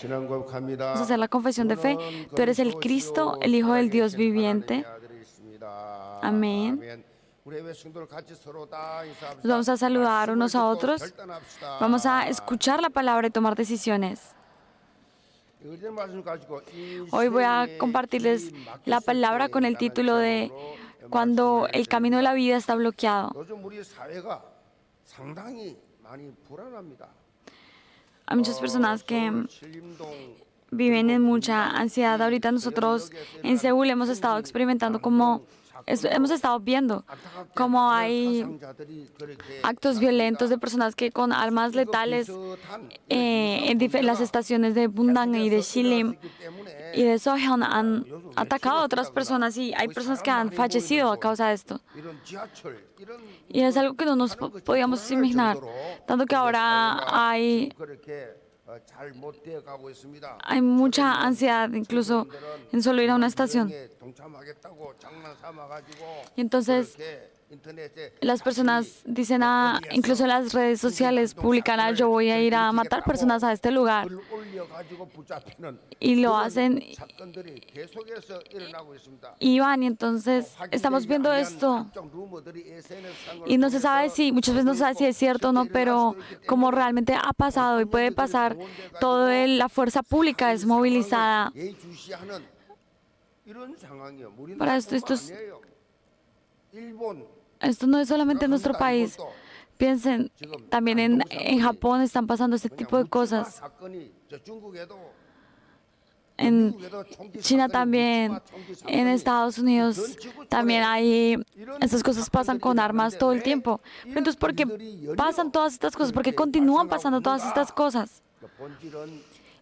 Vamos a hacer la confesión de fe. Tú eres el Cristo, el Hijo del Dios viviente. Amén. Nos vamos a saludar unos a otros. Vamos a escuchar la palabra y tomar decisiones. Hoy voy a compartirles la palabra con el título de Cuando el camino de la vida está bloqueado. Hay muchas personas que viven en mucha ansiedad. Ahorita nosotros en Seúl hemos estado experimentando hemos estado viendo cómo hay actos violentos de personas que con armas letales en las estaciones de Bundang y de Silim y de Sohyun han atacado a otras personas y hay personas que han fallecido a causa de esto. Y es algo que no nos podíamos imaginar, tanto que ahora hay mucha ansiedad, incluso en solo ir a una estación. Y entonces las personas dicen, incluso en las redes sociales publican, yo voy a ir a matar personas a este lugar. Y lo hacen y van, y entonces estamos viendo esto. Y no se sabe muchas veces no se sabe si es cierto o no, pero como realmente ha pasado y puede pasar, toda la fuerza pública es movilizada para esto. Esto no es solamente en nuestro país. Piensen, también en Japón están pasando este tipo de cosas. En China también, en Estados Unidos también estas cosas pasan con armas todo el tiempo. Pero entonces, ¿por qué pasan todas estas cosas? ¿Por qué continúan pasando todas estas cosas?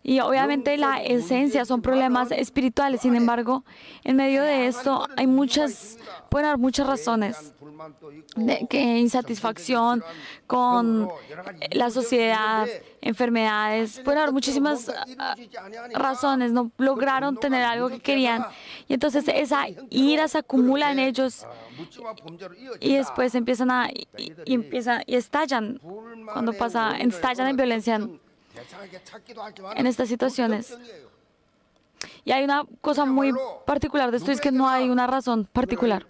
Y obviamente la esencia son problemas espirituales. Sin embargo, en medio de esto pueden haber muchas razones de insatisfacción con la sociedad, enfermedades. Pueden haber muchísimas razones. No lograron tener algo que querían. Y entonces esa ira se acumula en ellos y después empiezan y estallan. Estallan en violencia en estas situaciones. Y hay una cosa muy particular de esto, es que no hay una razón particular.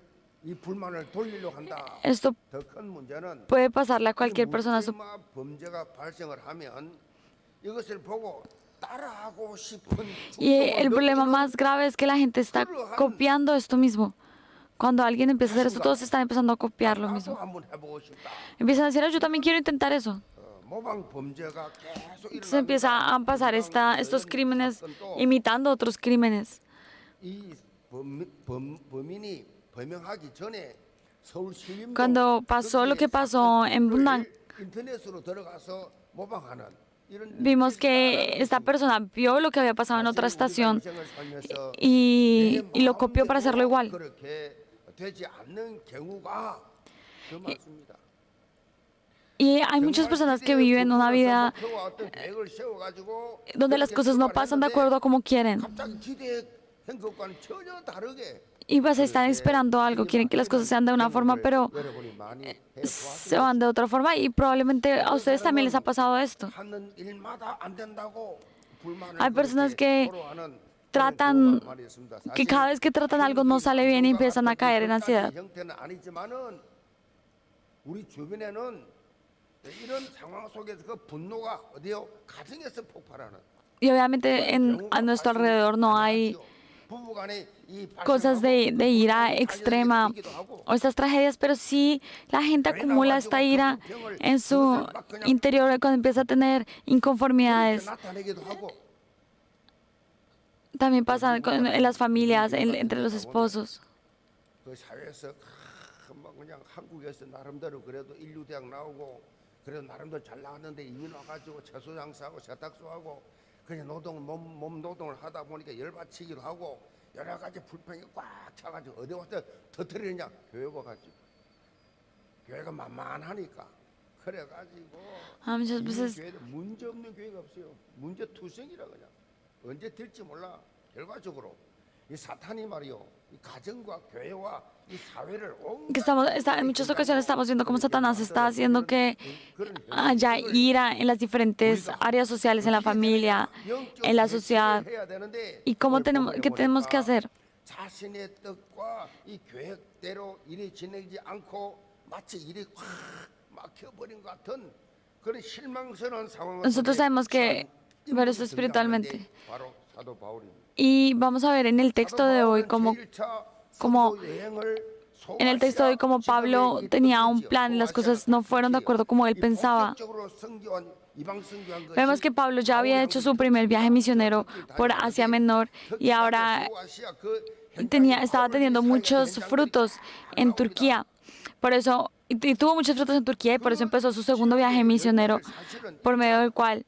Esto puede pasarle a cualquier persona. Y el problema más grave es que la gente está copiando esto mismo. Cuando alguien empieza a hacer esto, todos están empezando a copiar lo mismo. Empiezan a decir, yo también quiero intentar eso. Entonces empieza a pasar estos crímenes imitando otros crímenes. Cuando pasó lo que pasó en Bundang, vimos que esta persona vio lo que había pasado en otra estación y lo copió para hacerlo igual. Y hay muchas personas que viven una vida donde las cosas no pasan de acuerdo a como quieren. Y pues están esperando algo, quieren que las cosas sean de una forma, pero se van de otra forma y probablemente a ustedes también les ha pasado esto. Hay personas que cada vez que tratan algo no sale bien y empiezan a caer en ansiedad. Y obviamente a nuestro alrededor no hay cosas de ira extrema o estas tragedias, pero sí la gente acumula esta ira en su interior cuando empieza a tener inconformidades. También pasa en las familias, entre los esposos. 그냥 몸 노동을 하다 보니까 열받치기도 하고 여러 가지 불평이 꽉 차가지고 어디 와서 터뜨리느냐 교회 와가지고 교회가 만만하니까 그래가지고 이 교회는 문제 없는 교회가 없어요. 문제 투성이라 그냥 언제 될지 몰라. 결과적으로 이 사탄이 말이요 이 가정과 교회와 이 사회를 que en muchas ocasiones estamos viendo cómo Satanás está haciendo que haya ira en las diferentes áreas sociales, en la familia, en la sociedad. ¿Y qué tenemos que hacer? 자신의 뜻과 이 계획대로 일이 진행되지 않고 마치 일이 확 막혀버린 것 같은 그런 실망스러운 상황을 Nosotros sabemos que ver esto espiritualmente. Y vamos a ver en el texto de hoy como en el texto de hoy como Pablo tenía un plan y las cosas no fueron de acuerdo como él pensaba. Vemos que Pablo ya había hecho su primer viaje misionero por Asia Menor y ahora estaba teniendo muchos frutos en Turquía. Por eso, y tuvo muchos frutos en Turquía y por eso empezó su segundo viaje misionero, por medio del cual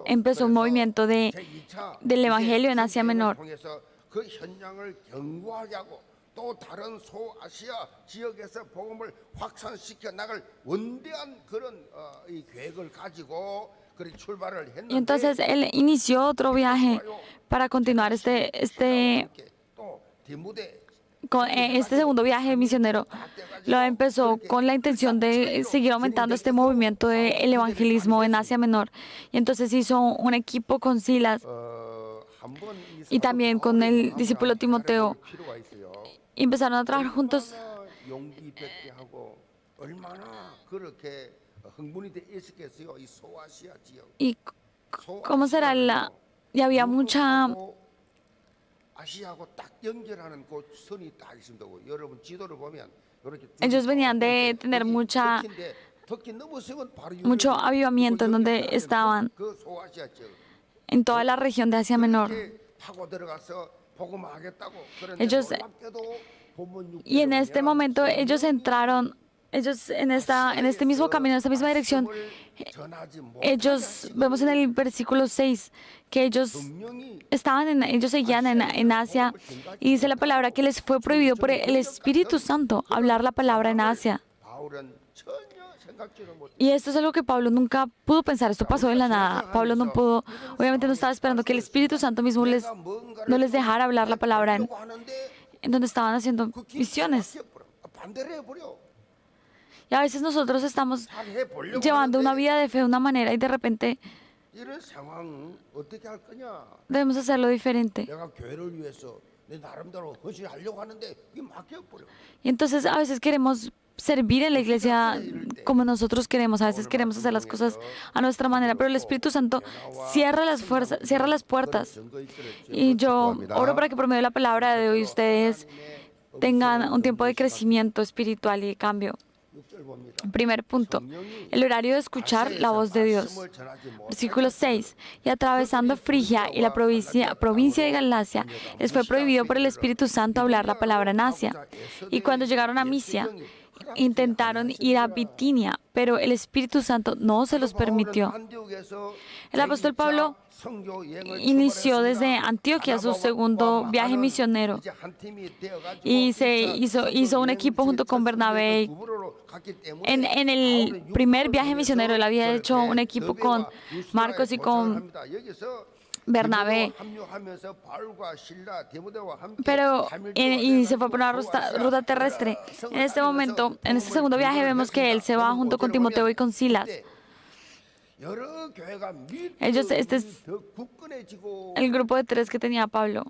empezó un movimiento del Evangelio en Asia Menor. 그 현장을 경고하자고 또 다른 소아시아 지역에서 복음을 확산시켜 나갈 원대한 그런 이 계획을 가지고 그렇게 출발을 했는데 Y entonces él inició otro viaje para continuar este segundo viaje misionero. Lo empezó con la intención de seguir aumentando este movimiento del evangelismo en Asia Menor. Y entonces hizo un equipo con Silas y también con el discípulo Timoteo. Y empezaron a trabajar juntos. ¿Y cómo será y había mucha... Ellos venían de tener mucho avivamiento en donde estaban, en toda la región de Asia Menor. Y en este momento ellos entraron, en este mismo camino, en esta misma dirección, vemos en el versículo 6 que ellos seguían en Asia y dice la palabra que les fue prohibido por el Espíritu Santo hablar la palabra en Asia. Y esto es algo que Pablo nunca pudo pensar, esto pasó de la nada. Pablo no pudo, obviamente no estaba esperando que el Espíritu Santo mismo no les dejara hablar la palabra en donde estaban haciendo misiones. Y a veces nosotros estamos llevando una vida de fe de una manera y de repente debemos hacerlo diferente. Y entonces a veces queremos servir en la iglesia como nosotros queremos, a veces queremos hacer las cosas a nuestra manera, pero el Espíritu Santo cierra las puertas. Y yo oro para que por medio de la palabra de hoy ustedes tengan un tiempo de crecimiento espiritual y de cambio. Primer punto, el horario de escuchar la voz de Dios. Versículo 6. Y atravesando Frigia y la provincia de Galacia, les fue prohibido por el Espíritu Santo hablar la palabra en Asia. Y cuando llegaron a Misia, intentaron ir a Bitinia, pero el Espíritu Santo no se los permitió. El apóstol Pablo inició desde Antioquia su segundo viaje misionero y hizo un equipo junto con Bernabé. En el primer viaje misionero él había hecho un equipo con Marcos y con Bernabé, pero y se fue por una ruta terrestre. En este momento, en este segundo viaje vemos que él se va junto con Timoteo y con Silas. Este es el grupo de 3 que tenía Pablo.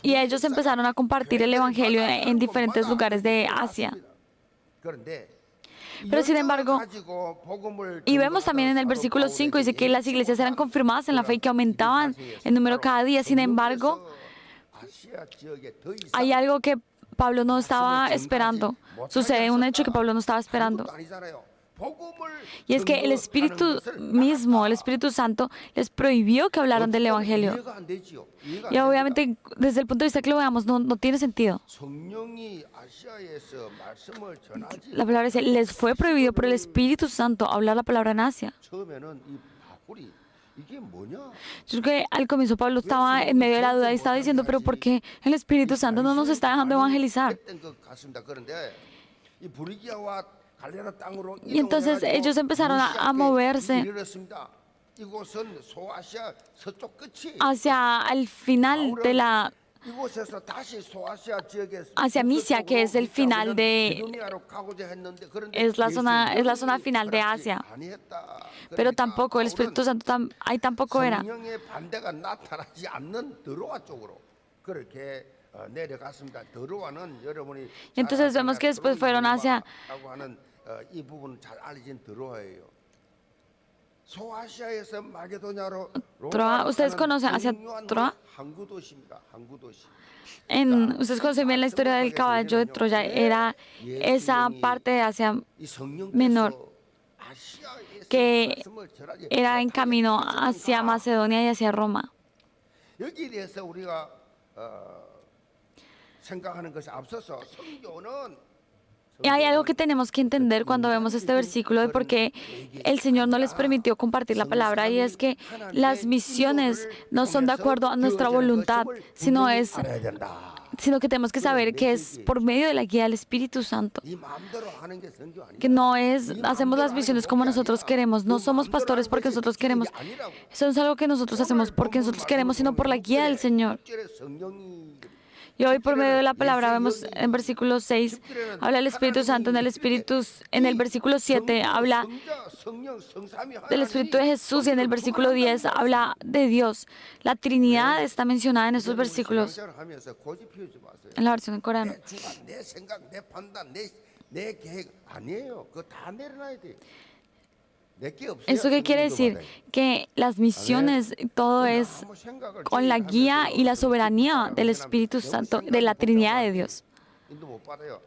Y ellos empezaron a compartir el evangelio en diferentes lugares de Asia. Pero sin embargo, y vemos también en el versículo 5, dice que las iglesias eran confirmadas en la fe y que aumentaban en número cada día. Sin embargo, hay algo que Pablo no estaba esperando. Sucede un hecho que Pablo no estaba esperando. Y es que el Espíritu mismo, el Espíritu Santo, les prohibió que hablaran del Evangelio. Y obviamente, desde el punto de vista que lo veamos, no tiene sentido. La palabra dice, les fue prohibido por el Espíritu Santo hablar la palabra en Asia. Yo creo que al comienzo Pablo estaba en medio de la duda y estaba diciendo, pero ¿por qué el Espíritu Santo no nos está dejando evangelizar? Y entonces ellos empezaron a moverse 이곳은 소아시아 서쪽 끝이 hacia el final de la 이곳에서 다시 소아시아 지역에 hacia Misia, que es el final de 이두미아로 가고자 했는데 그런데 es la zona 예수님이 final de 허락지 Asia. 아니했다. Pero 그러니까 tampoco el Espíritu Santo ahí tampoco era. 성령의 반대가 나타나지 않는 드로아 쪽으로 그렇게 내려갔습니다. 드로아는 여러분이 Entonces vemos que después fueron hacia 라고 하는 이 부분은 잘 알려진 드로아예요. 소아시아에서 마게도냐로 Troa. ¿Ustedes conocen hacia Troa? 항구 도시입니다. 항구 도시. Ustedes conocen bien la historia del caballo de Troya, era esa parte de Asia 이 성령께서 menor 아시아에서 que 말씀을 전하지 era en camino 못하게 hacia 하셨는가? Macedonia y hacia Roma. 여기에 대해서 우리가 생각하는 것이 앞서서 성경은 Y hay algo que tenemos que entender cuando vemos este versículo de por qué el Señor no les permitió compartir la palabra, y es que las misiones no son de acuerdo a nuestra voluntad, sino que tenemos que saber que es por medio de la guía del Espíritu Santo. 네 마음대로 하는 게 성경 아니야. Que no es, hacemos las misiones como nosotros queremos, no somos pastores porque nosotros queremos. Eso no es algo que nosotros hacemos porque nosotros queremos, sino por la guía del Señor. Y hoy por medio de la palabra vemos en versículo 6, habla del Espíritu Santo, en el versículo 7 habla del Espíritu de Jesús, y en el versículo 10 habla de Dios. La Trinidad está mencionada en esos versículos, en la versión en coreano. 내 주관, 내 생각, 내 판단, 내 계획 아니에요. 그거 다 내려놔야 돼. 내게 없어요. ¿Eso qué quiere decir? Que las misiones, todo es con la guía y la soberanía del Espíritu Santo, de la Trinidad de Dios. 인도 못 받아요.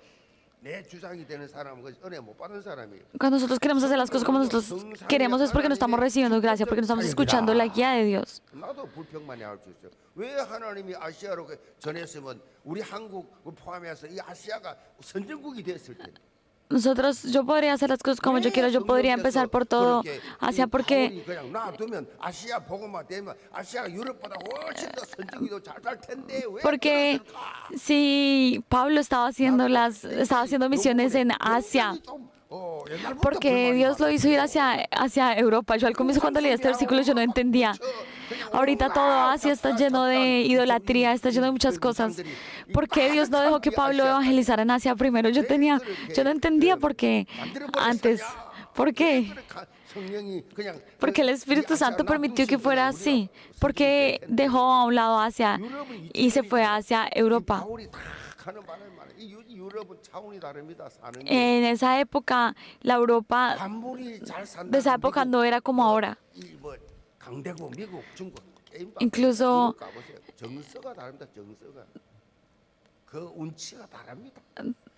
내 주장이 되는 사람은 그 은혜 못 받은 사람이에요. Cuando nosotros queremos hacer las cosas como nosotros queremos es porque no estamos recibiendo gracia, porque no estamos escuchando la guía de Dios. 나도 불평만이 할 수 있어요. 왜 하나님이 아시아로 전했으면 우리 한국 포함해서 이 아시아가 선진국이 됐을 때. Yo podría hacer las cosas como yo quiero, yo podría empezar por todo Asia, porque 그냥 놔두면 아시아 복음화 되면 아시아가 유럽보다 훨씬 더 선진국이 잘살 텐데 왜 porque si Pablo estaba haciendo misiones en Asia, porque Dios lo hizo ir hacia Europa. Yo al comienzo cuando leí este versículo yo no entendía. Ahorita todo Asia está lleno de idolatría, está lleno de muchas cosas. ¿Por qué Dios no dejó que Pablo evangelizara en Asia primero? Yo no entendía por qué antes. ¿Por qué? Porque el Espíritu Santo permitió que fuera así. Porque dejó a un lado Asia y se fue hacia Europa. En esa época, la Europa de esa época no era como ahora. Incluso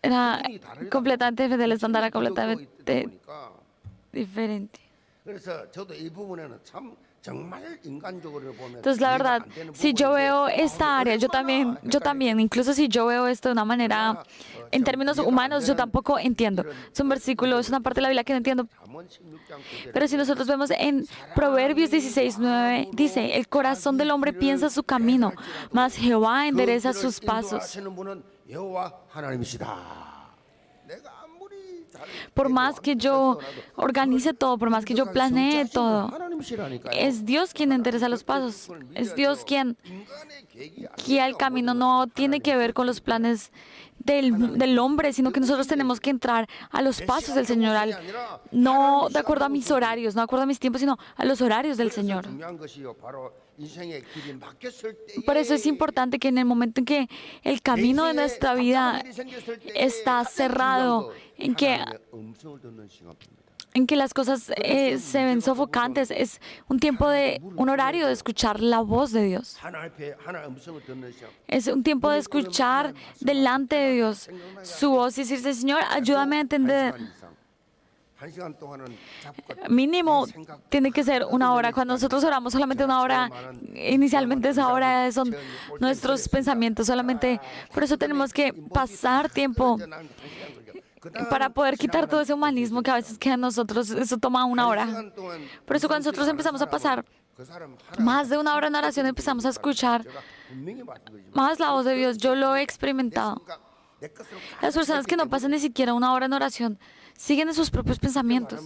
era completamente diferente, el estándar era completamente diferente. Entonces, la verdad, si yo veo esta área, yo también, incluso si yo veo esto de una manera, en términos humanos, yo tampoco entiendo. Es un versículo, es una parte de la Biblia que no entiendo. Pero si nosotros vemos en Proverbios 16:9, dice, el corazón del hombre piensa su camino, mas Jehová endereza sus pasos. Por más que yo organice todo, por más que yo planee todo, es Dios quien endereza los pasos. Es Dios quien guía el camino. No tiene que ver con los planes del hombre, sino que nosotros tenemos que entrar a los pasos del Señor, no de acuerdo a mis horarios, no de acuerdo a mis tiempos, sino a los horarios del Señor. Por eso es importante que en el momento en que el camino de nuestra vida está cerrado, en que las cosas se ven sofocantes, es un horario de escuchar la voz de Dios. Es un tiempo de escuchar delante de Dios su voz y decirse, Señor, ayúdame a entender. Mínimo tiene que ser una hora. Cuando nosotros oramos solamente una hora, inicialmente esa hora son nuestros pensamientos solamente. Por eso tenemos que pasar tiempo para poder quitar todo ese humanismo que a veces queda en nosotros. Eso toma una hora. Por eso cuando nosotros empezamos a pasar más de una hora en oración, empezamos a escuchar más la voz de Dios. Yo lo he experimentado. Las personas que no pasan ni siquiera una hora en oración siguen en sus propios pensamientos.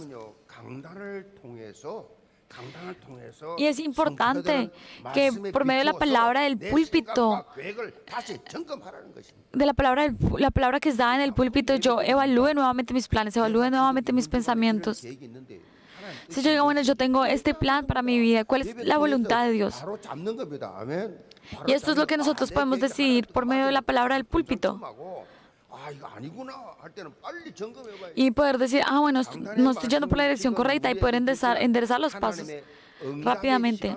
강단을 통해서 Y es importante 성도들은 que 말씀에 por medio de la 비추어서 palabra del 내 púlpito, 생각과 계획을 다시 점검하라는 것입니다. de la palabra que es dada en el púlpito, yo evalúe nuevamente mis planes, evalúe nuevamente mis pensamientos. 계획이 있는데 하나님 Si yo digo, bueno, yo tengo este plan para mi vida, ¿cuál es la voluntad de Dios? 바로 잡는 겁니다. 아멘. Y esto es lo que nosotros podemos decidir por medio de la palabra del púlpito. 아, 이거 아니구나 할 때는 빨리 점검해 봐야 Y poder decir, ah, bueno, no estoy yendo por la dirección correcta y poder enderezar los pasos rápidamente.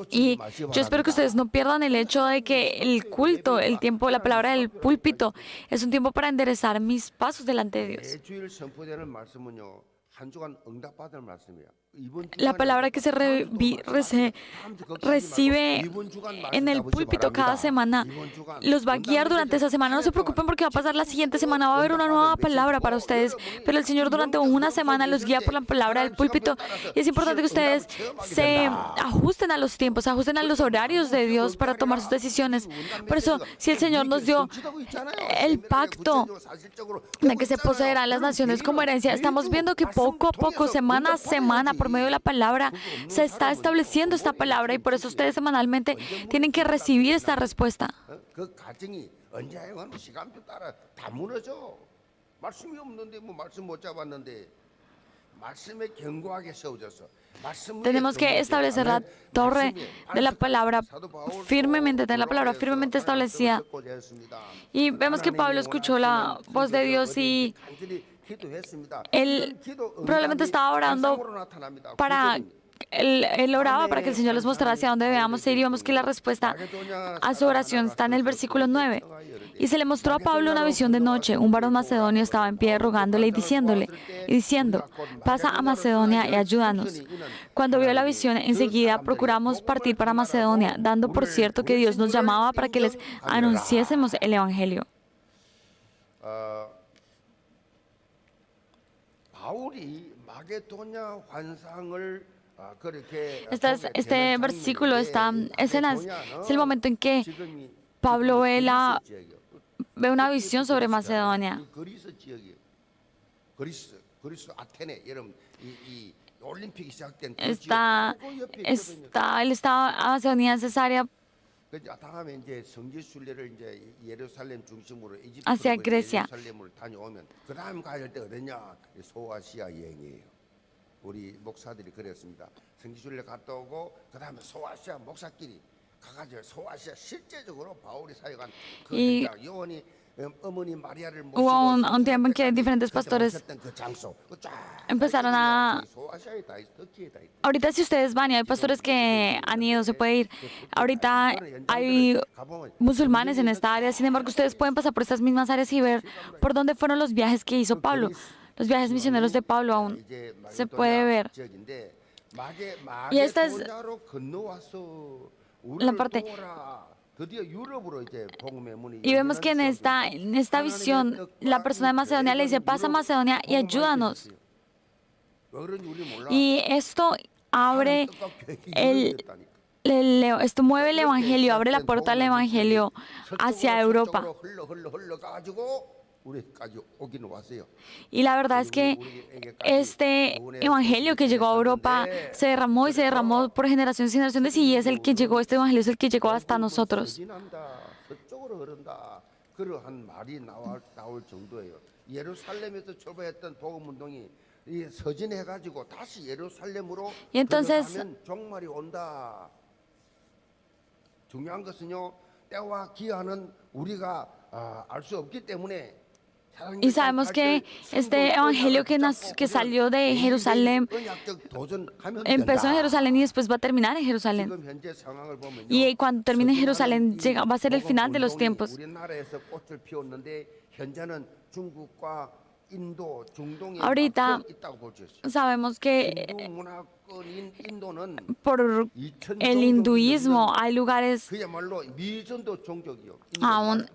Y yo espero que ustedes no pierdan el hecho de que el culto, el tiempo, la palabra del púlpito, es un tiempo para enderezar mis pasos delante de Dios. 매주일 선포되는 말씀은요. 한 주간 응답받을 말씀이에요. La palabra que se recibe en el púlpito cada semana los va a guiar durante esa semana. No se preocupen porque va a pasar la siguiente semana, va a haber una nueva palabra para ustedes, pero el Señor durante una semana los guía por la palabra del púlpito. Y es importante que ustedes se ajusten a los tiempos, se ajusten a los horarios de Dios para tomar sus decisiones. Por eso, si el Señor nos dio el pacto de que se poseerán las naciones como herencia, estamos viendo que poco a poco, semana a semana, por medio de la palabra, se está estableciendo esta palabra y por eso ustedes semanalmente tienen que recibir esta respuesta. 그 가정이 언제는 시간표 따라 다 무너져. 말씀이 없는데 뭐 말씀 못 잡았는데 말씀에 견고하게 세워져서 Tenemos que establecer la torre de la palabra firmemente, tener la palabra firmemente establecida. Y vemos que Pablo escuchó la voz de Dios y él probablemente estaba orando él oraba para que el Señor les mostrara hacia dónde debíamos ir y vemos que la respuesta a su oración está en el versículo 9. Y se le mostró a Pablo una visión de noche. Un varón macedonio estaba en pie rogándole y diciendo, pasa a Macedonia y ayúdanos. Cuando vio la visión, enseguida procuramos partir para Macedonia, dando por cierto que Dios nos llamaba para que les anunciésemos el Evangelio. Este versículo es el momento en que Pablo ve una visión sobre Macedonia. Él estaba a Macedonia, en Cesarea, hacia Grecia. 우리 목사들이 그랬습니다. 성지순례 갔다 오고 그다음에 소아시아 목사끼리 가가지고 소아시아 실제적으로 바울이 사역한 그 현장 요원이 어머니 마리아를 Hubo un tiempo en que diferentes pastores empezaron a... Ahorita si ustedes van y hay pastores que han ido, se puede ir. Ahorita hay musulmanes en esta área, sin embargo ustedes pueden pasar por estas mismas áreas y ver por dónde fueron los viajes que hizo Pablo. Los viajes misioneros de Pablo aún se puede ver. Y esta es la parte. Y vemos que en esta visión, la persona de Macedonia le dice, pasa a Macedonia y ayúdanos. Y esto abre esto mueve el Evangelio, abre la puerta al Evangelio hacia Europa. Y la verdad es que este evangelio que llegó a Europa se derramó y se derramó por generaciones y generaciones y es el que llegó, este evangelio es el que llegó hasta nosotros. Y entonces y sabemos que este evangelio que salió de Jerusalén empezó en Jerusalén y después va a terminar en Jerusalén. Y cuando termine en Jerusalén va a ser el final de los tiempos. Ahorita sabemos que por el hinduismo hay lugares aún.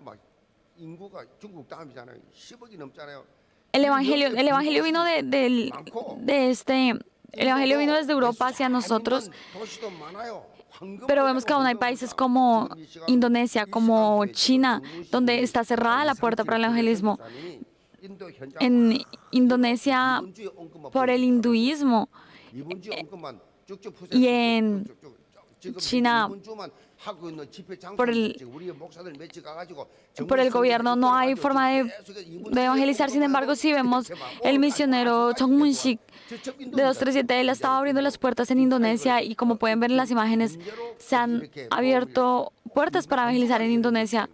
El evangelio vino el evangelio vino desde Europa hacia nosotros, pero vemos que aún hay países como Indonesia, como China, donde está cerrada la puerta para el evangelismo. En Indonesia, por el hinduismo, y en China, por el gobierno no hay forma de evangelizar. Sin embargo, si vemos el misionero Chung Mun-sik de 237, él estaba abriendo las puertas en Indonesia y como pueden ver en las imágenes, se han abierto puertas para evangelizar en Indonesia,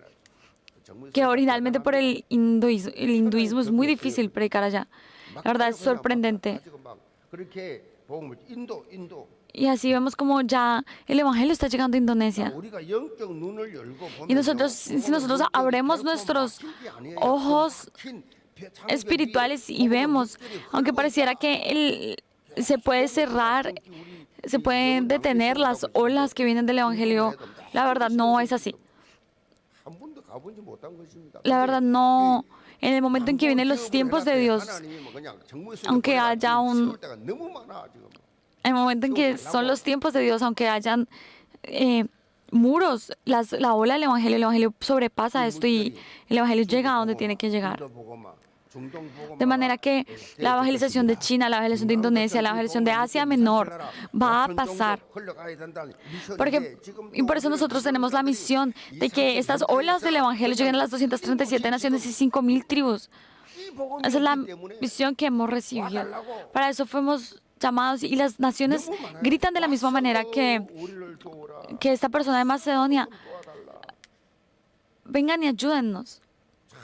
que originalmente por el hinduismo es muy difícil predicar allá. La verdad es sorprendente. Y así vemos como ya el evangelio está llegando a Indonesia. Y nosotros, si nosotros abrimos nuestros ojos espirituales y vemos, aunque pareciera que se puede cerrar, se pueden detener las olas que vienen del evangelio, la verdad no es así. La verdad no. En el momento en que vienen los tiempos de Dios, aunque haya el momento en que son los tiempos de Dios, aunque hayan muros, la ola del evangelio, el evangelio sobrepasa esto y el evangelio llega a donde tiene que llegar. De manera que la evangelización de China, la evangelización de Indonesia, la evangelización de Asia Menor va a pasar. Y por eso nosotros tenemos la misión de que estas olas del evangelio lleguen a las 237 naciones y 5,000 tribus. Esa es la misión que hemos recibido. Para eso fuimos llamados y las naciones gritan de la misma manera que esta persona de Macedonia. Vengan y ayúdennos.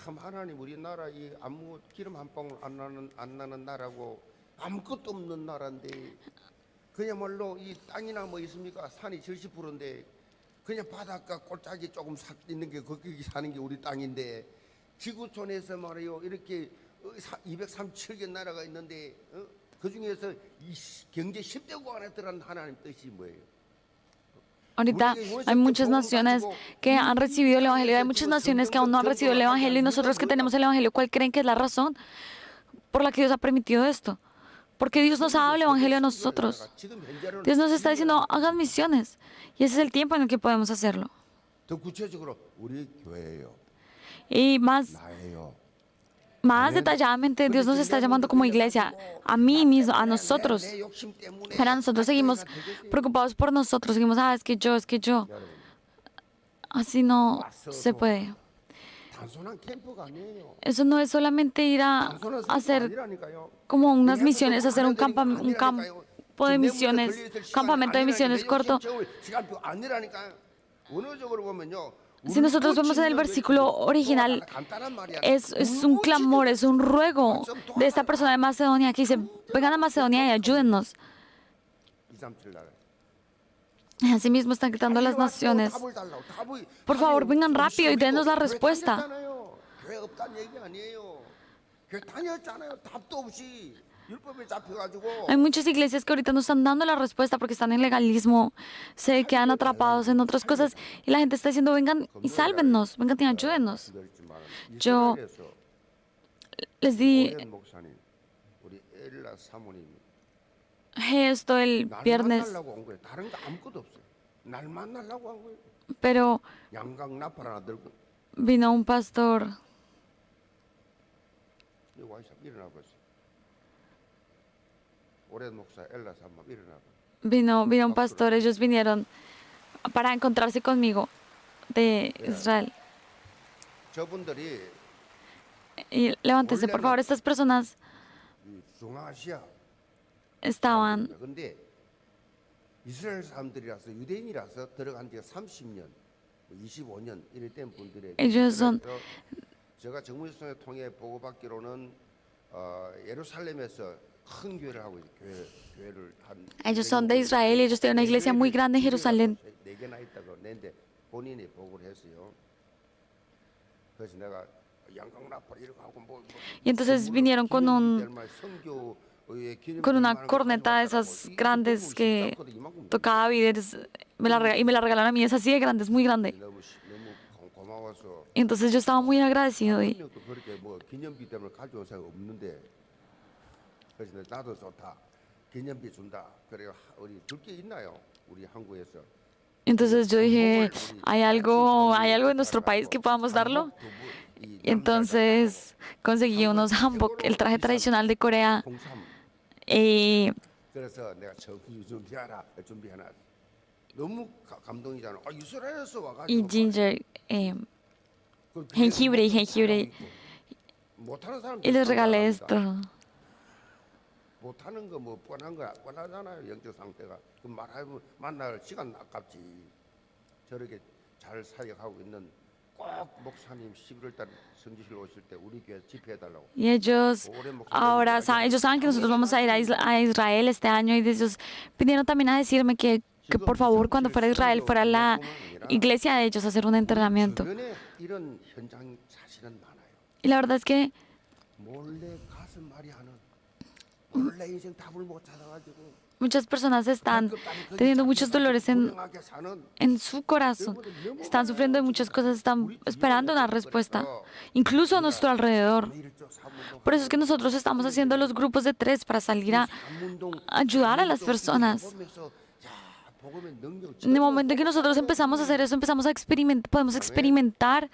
하나님 우리나라 이 아무 기름 한 방울 안 나는 나라고 아무것도 없는 나라인데 그야말로 이 땅이나 뭐 있습니까? 산이 절시 푸른데 그냥 바닷가 골짜기 조금 있는 게 거기 사는 게 우리 땅인데 지구촌에서 말이요 이렇게 237개 나라가 있는데 그 중에서 이 경제 10대국 안에 들어간 하나님 뜻이 뭐예요? Ahorita hay muchas naciones que han recibido el Evangelio, hay muchas naciones que aún no han recibido el Evangelio y nosotros que tenemos el Evangelio, ¿cuál creen que es la razón por la que Dios ha permitido esto? Porque Dios nos ha dado el Evangelio a nosotros. Dios nos está diciendo, hagan misiones y ese es el tiempo en el que podemos hacerlo. Y más detalladamente, Dios nos está llamando como iglesia, a mí mismo, a nosotros. Pero nosotros seguimos preocupados por nosotros, seguimos, es que yo. Así no se puede. Eso no es solamente ir a hacer como unas misiones, hacer un campo de misiones, campamento de misiones corto. Si nosotros vemos en el versículo original, es un clamor, es un ruego de esta persona de Macedonia que dice, vengan a Macedonia y ayúdennos. Así mismo están gritando las naciones, por favor, vengan rápido y denos la respuesta. Hay muchas iglesias que ahorita no están dando la respuesta porque están en legalismo, se quedan atrapados en otras cosas y la gente está diciendo, vengan y sálvennos, vengan y ayúdennos. Yo les di esto el viernes, pero vino un pastor. Vino un pastor, ellos vinieron para encontrarse conmigo de Israel. Y levántense, por favor, estas personas estaban ellos son ellos son de Israel y ellos tienen una iglesia muy grande en Jerusalén. Y entonces vinieron con una corneta de esas grandes que tocaba David y me la regalaron a mí, es así de grande, es muy grande. Y entonces yo estaba muy agradecido y entonces yo dije, ¿hay algo en nuestro país que podamos darlo? Y entonces conseguí unos hanbok, el traje tradicional de Corea. Y 그래서 내가 준비하나. 너무 감동이잖아. 이스라엘에서 Y 와가지고 ginger, 그 jengibre y jengibre. 못하는 사람 Y les regalé esto. 못하는 거 뭐 뻔하잖아요. 영적 상태가 그 말하면 만날 시간 아깝지. 저렇게 잘 사역하고 있는 꼭 목사님 11월달 성지실 오실 때 우리 교회 집회해달라고. Y ellos ahora, ellos saben que nosotros vamos a ir a Israel este año y ellos vinieron también a decirme que por favor cuando fuera a Israel fuera la iglesia de ellos a hacer un entrenamiento. 주변에 이런 현장이 사실은 많아요. Y la verdad es que 몰래 가슴앓이 하는 몰래 인생 답을 못 찾아가지고 muchas personas están teniendo muchos dolores 불행하게 사는 en su corazón, están sufriendo de muchas cosas, están esperando una respuesta, incluso a nuestro alrededor. Por eso es que nosotros estamos haciendo los grupos de 3 para salir a ayudar a las personas. En el momento en que nosotros empezamos a hacer eso, empezamos a experimentar, podemos experimentar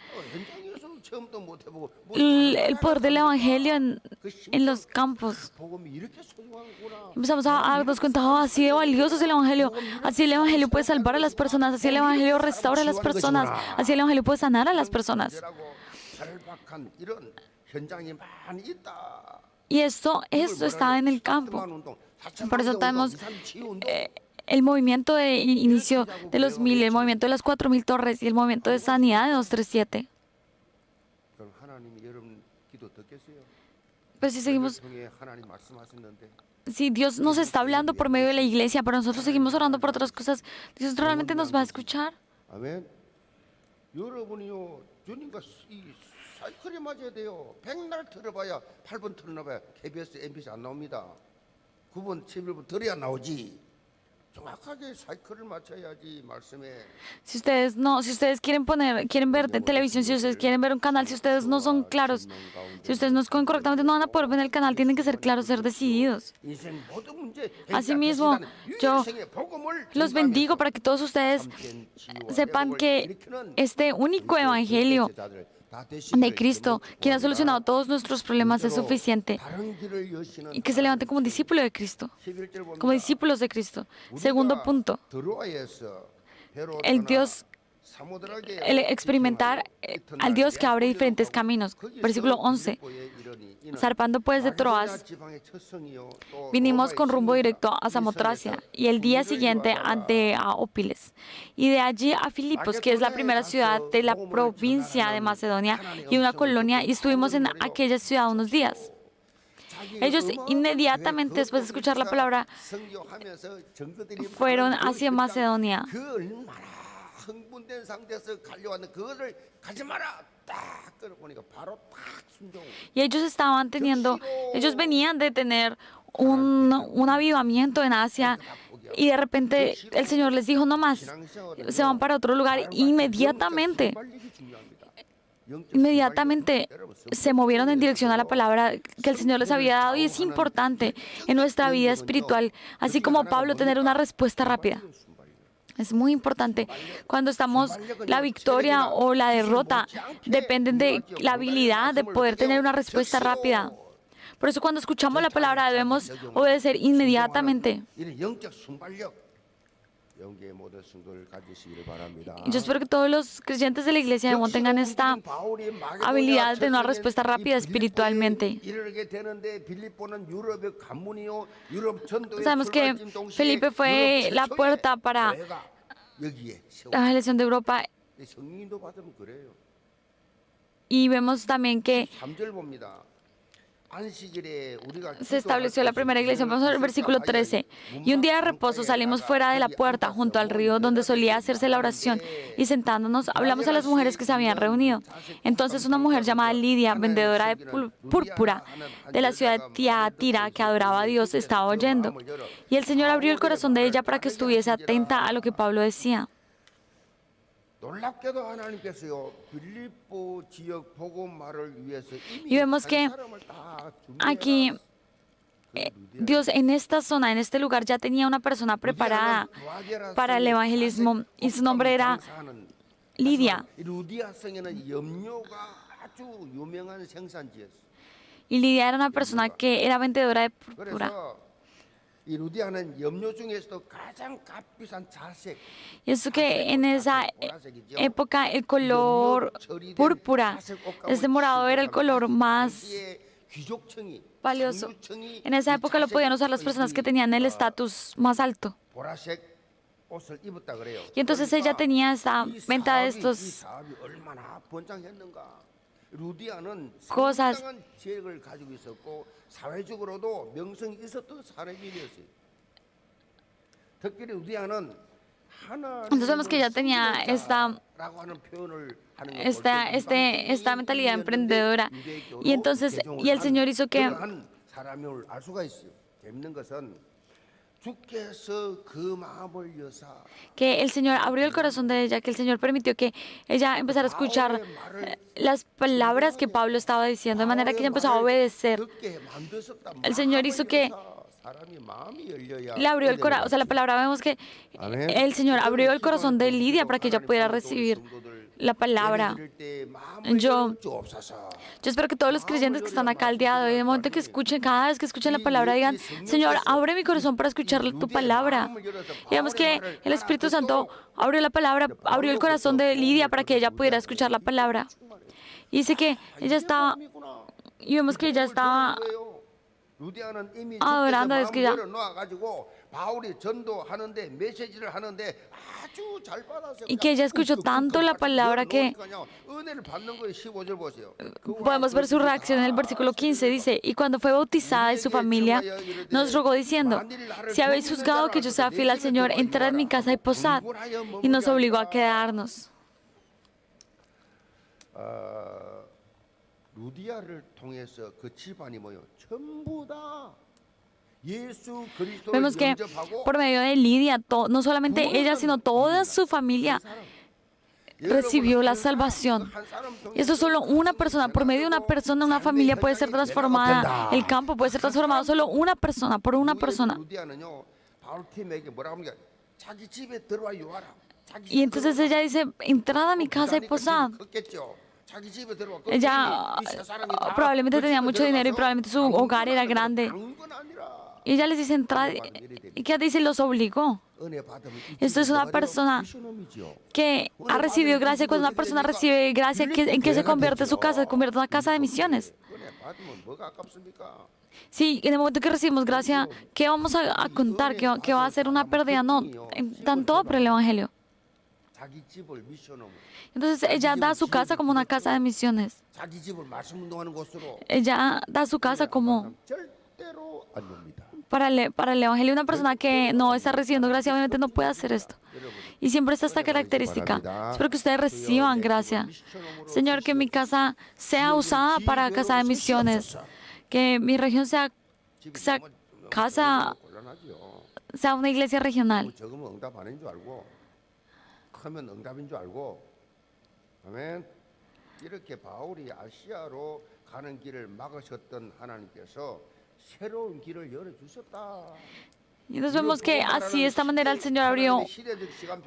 체험도 못 해보고 el poder del Evangelio en los campos. 복음이 이렇게 소중한구나. Empezamos a darnos cuenta, así de valioso es el Evangelio, así el Evangelio puede salvar a las personas, así el Evangelio restaura a las personas, así el Evangelio puede sanar a las personas. 절박한 이런 현장이 많이 있다. Y esto está en el campo. Por eso tenemos el movimiento de inicio de los 1000, el movimiento de las 4000 torres y el movimiento de sanidad de 237. 그럼 하나님이 여러분 기도 듣겠어요? Pero si seguimos, 통해 하나님 말씀하셨는데 si Dios nos está hablando por medio de la iglesia, pero nosotros seguimos orando por otras cosas, ¿Dios realmente nos va a escuchar? 아멘. 여러분이요 주님과 이 사이클에 맞아야 돼요. 100날 들어봐야 8번 틀어놔봐야 KBS, MBC 안 나옵니다. 9번, 11번 들어야 나오지. 정확하게 사이클을 맞춰야지 말씀에. Si ustedes quieren ver televisión, si ustedes quieren ver un canal, si ustedes no son claros, si ustedes no escogen correctamente, no van a poder ver el canal, tienen que ser claros, ser decididos. 인생 모든 문제 Asimismo, yo los bendigo para que todos ustedes sepan que este único evangelio de Cristo, quien ha solucionado todos nuestros problemas, es suficiente. Y que se levante como discípulo de Cristo, como discípulos de Cristo. Segundo punto, el experimentar al Dios que abre diferentes caminos. Versículo 11. Zarpando pues de Troas, vinimos con rumbo directo a Samotracia y el día siguiente a Ópiles, y de allí a Filipos, que es la primera ciudad de la provincia de Macedonia y una colonia, y estuvimos en aquella ciudad unos días. Ellos inmediatamente después de escuchar la palabra fueron hacia Macedonia. 흥분된 상태에서 갈려왔는 그거를 가지 마라. 딱 끌어보니까 바로 딱 순종. Y ellos venían de tener un avivamiento en Asia y de repente el Señor les dijo no más, se van para otro lugar. Inmediatamente se movieron en dirección a la palabra que el Señor les había dado, y es importante en nuestra vida espiritual, así como Pablo, tener una respuesta rápida. Es muy importante. Cuando la victoria o la derrota dependen de la habilidad de poder tener una respuesta rápida. Por eso cuando escuchamos la palabra debemos obedecer inmediatamente. Yo espero que todos los creyentes de la iglesia de Mon tengan esta habilidad de tener una respuesta rápida espiritualmente. Sabemos que Felipe fue la puerta para la elección de Europa, y vemos también que se estableció la primera iglesia. Vamos al versículo 13. Y un día de reposo salimos fuera de la puerta, junto al río donde solía hacerse la oración, y sentándonos hablamos a las mujeres que se habían reunido. Entonces una mujer llamada Lidia, vendedora de púrpura de la ciudad de Tiatira, que adoraba a Dios, estaba oyendo. Y el Señor abrió el corazón de ella para que estuviese atenta a lo que Pablo decía. Y vemos que aquí Dios en esta zona, en este lugar, ya tenía una persona preparada para el evangelismo, y su nombre era Lidia. Y Lidia era una persona que era vendedora de púrpura. 이 루디아는 염료 중에서도 가장 값비싼 자색. Y eso que en esa época el color púrpura, este morado era el color más valioso. En esa época lo podían usar las personas que tenían el estatus más alto. 보라색 옷을 입었다 그래요. Y entonces ella tenía esta 이 venta de 사업이, 이 estos 사업이 얼마나 번창했는가. 루디아는 cosas. 상당한 지혜를 가지고 있었고 사회적으로도 명성이 있었던 사람이었어요. 특별히 루디아는 Entonces vemos que ella tenía esta mentalidad emprendedora. Y entonces, y el Señor hizo que 사람을 알 수가 있어요. 재밌는 것은 주께서 그 마음을 여사 que el Señor abrió el corazón de ella, que el Señor permitió que ella empezara a escuchar las palabras que Pablo estaba diciendo, de manera que ella empezó a obedecer. 듣게 만드셨단 El Señor hizo que 사람이 마음이 열려야 le abrió el corazón, o sea, la palabra vemos que el Señor abrió el corazón de Lidia para que ella pudiera recibir la palabra. Yo espero que todos los creyentes que están acá al día de hoy, de momento que escuchen, cada vez que escuchen la palabra, digan, Señor, abre mi corazón para escuchar tu palabra. Digamos que el Espíritu Santo abrió la palabra, abrió el corazón de Lidia para que ella pudiera escuchar la palabra. Y dice que ella estaba, y vemos que ella estaba 루디아는 이미 adorando, es que ya 놓아가지고 바울이 전도하는데 메시지를 하는데 아주 잘 받았어요. y que ella escuchó tanto la palabra que 은혜를 받는 거에 15절 보세요. podemos ver su reacción en el versículo 15. Dice, y cuando fue bautizada y su familia nos rogó diciendo, si habéis juzgado que yo sea fiel al Señor, entrad en mi casa y posad. Y nos obligó a quedarnos. 루디아를 통해서 그 집안이 뭐요? 전부 다 예수 그리스도를 Vemos que 영접하고 por medio de Lidia, no solamente ella, sino toda su familia recibió la salvación. Y esto es solo una persona, por medio de una persona, una familia puede ser transformada, el campo puede ser transformado, solo una persona, por una persona. 루디아는요 바울 팀에게 뭐라고 합니까? 자기 집에 들어와 요하라. Y entonces ella dice, entrad a mi casa y posad. Ella probablemente tenía mucho dinero y probablemente su hogar era grande. Y ella les dice, entrad. ¿Y qué dice? Los obligó. Esto es una persona que ha recibido gracia. Cuando una persona recibe gracia, ¿en qué se convierte su casa? Se convierte en una casa de misiones. Sí, en el momento que recibimos gracia, ¿qué vamos a contar? ¿Qué va a ser una pérdida? No, dan todo por el Evangelio. Entonces ella da su casa como una casa de misiones. Ella da su casa como para el Evangelio. Una persona que no está recibiendo gracia obviamente no puede hacer esto. Y siempre está esta característica. Espero que ustedes reciban gracia. Señor, que mi casa sea usada para casa de misiones. Que mi región sea casa, sea una iglesia regional. 하면 응답인 줄 알고, 아멘. 이렇게 바울이 아시아로 가는 길을 막으셨던 하나님께서 새로운 길을 열어 주셨다. Y entonces vemos que así de esta manera el Señor abrió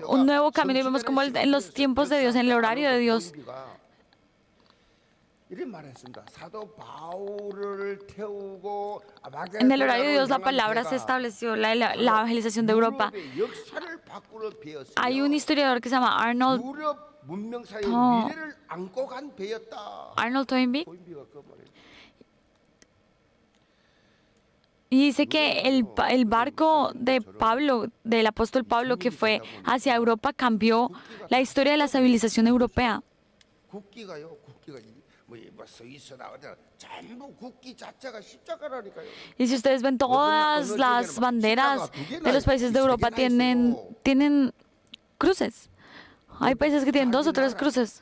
un nuevo camino y vemos como en los tiempos de Dios, en el horario de Dios. En el horario de Dios la palabra se estableció, la evangelización de Europa. Hay un historiador que se llama Arnold Toynbee. Y dice que el barco de Pablo, del apóstol Pablo, que fue hacia Europa, cambió la historia de la civilización europea. Y si ustedes ven, todas las banderas de los países de Europa tienen cruces. Hay países que tienen 2 o 3 cruces.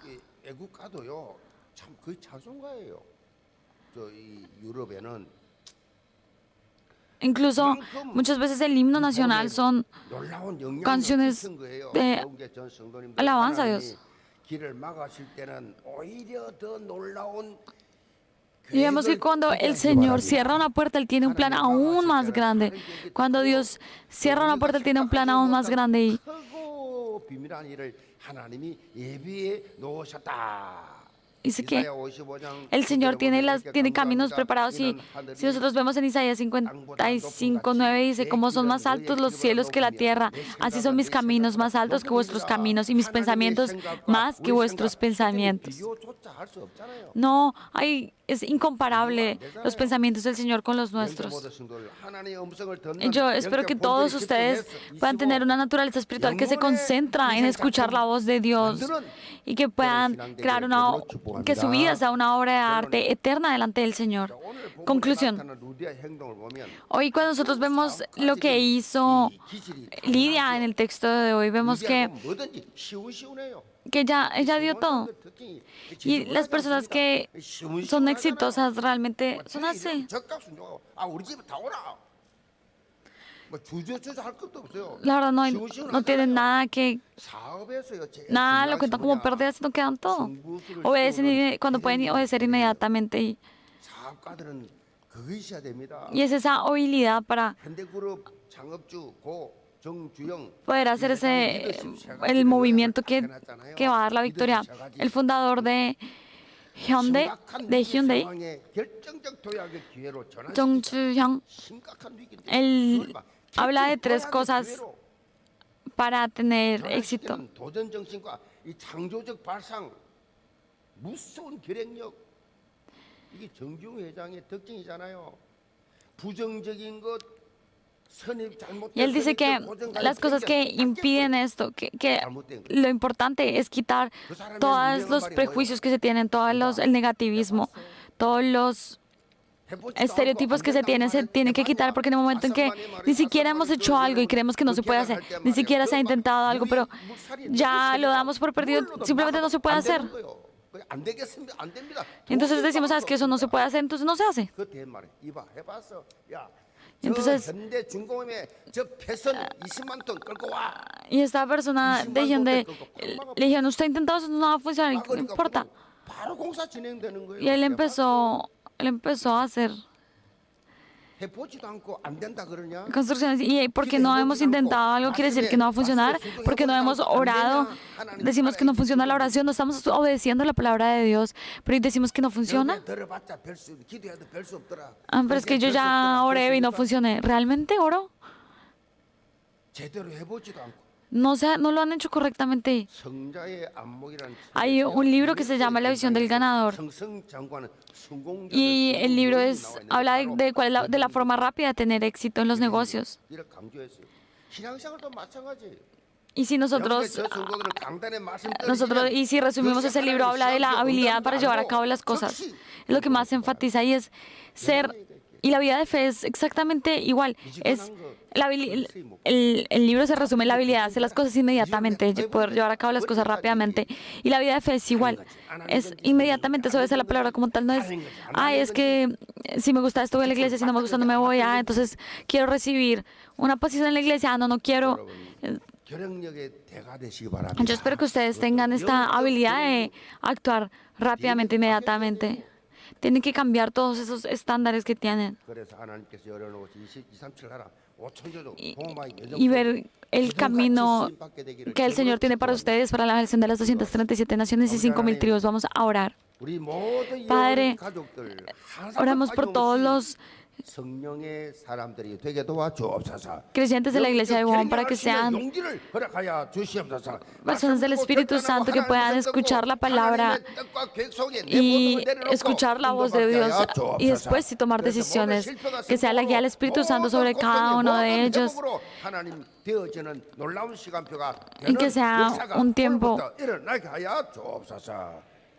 Incluso muchas veces el himno nacional son canciones de alabanza a Dios. Y vemos que cuando el Señor cierra una puerta, Él tiene un plan aún más grande. Cuando Dios cierra una puerta, Él tiene un plan aún más grande. dice que el Señor tiene caminos preparados y si nosotros vemos en Isaías 55:9 dice, como son más altos los cielos que la tierra, así son mis caminos más altos que vuestros caminos y mis pensamientos más que vuestros pensamientos. No, es incomparable los pensamientos del Señor con los nuestros. Yo espero que todos ustedes puedan tener una naturaleza espiritual que se concentra en escuchar la voz de Dios y que puedan crear que su vida sea una obra de arte eterna delante del Señor. Conclusión. Hoy cuando nosotros vemos lo que hizo Lidia en el texto de hoy, vemos que ella dio todo. Y las personas que son exitosas realmente son así. La verdad no tienen nada lo cuentan como pérdidas, sino que dan todo. Obedecen cuando pueden obedecer inmediatamente. Y es esa habilidad para poder hacer el movimiento que va a dar la victoria. El fundador de Hyundai, Jung Ju-hyung, él habla de 3 cosas para tener éxito. Y él dice que las cosas que impiden esto, que lo importante es quitar todos los prejuicios que se tienen, el negativismo, todos los estereotipos que se tienen que quitar, porque en el momento en que ni siquiera hemos hecho algo y creemos que no se puede hacer, ni siquiera se ha intentado algo, pero ya lo damos por perdido, simplemente no se puede hacer. Entonces decimos, ¿sabes que eso no se puede hacer? Entonces no se hace. Entonces, y esta persona de Hyundai le dijeron, usted ha intentado eso, no va a funcionar, no importa. Y él empezó a hacer construcciones. Y porque no hemos intentado algo quiere decir que no va a funcionar, porque no hemos orado, decimos que no funciona la oración, no estamos obedeciendo la palabra de Dios, pero decimos que no funciona. Pero es que yo ya oré y no funcioné. ¿Realmente oro? No lo han hecho correctamente. Hay un libro que se llama La visión del ganador. Y el libro habla de la forma rápida de tener éxito en los negocios. Y si y si resumimos ese libro, habla de la habilidad para llevar a cabo las cosas. Es lo que más se enfatiza y es y la vida de fe es exactamente igual. El libro se resume en la habilidad de hacer las cosas inmediatamente, poder llevar a cabo las cosas rápidamente. Y la vida de fe es igual. Es inmediatamente, eso es la palabra como tal. No es, es que si me gusta esto voy a la iglesia, si no me gusta no me voy. Entonces quiero recibir una posición en la iglesia. No quiero. Yo espero que ustedes tengan esta habilidad de actuar rápidamente, inmediatamente. Tienen que cambiar todos esos estándares que tienen. Y ver el camino que el Señor tiene para ustedes, para la elección de las 237 naciones y 5,000 tribus. Vamos a orar. Padre, oramos por todos los creyentes de la iglesia de Won para que sean personas del Espíritu Santo que puedan escuchar la palabra y escuchar la voz de Dios y después sí tomar decisiones, que sea la guía del Espíritu Santo sobre cada uno de ellos y que sea un tiempo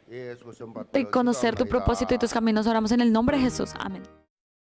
de conocer tu propósito y tus caminos. Oramos en el nombre de Jesús. Amén.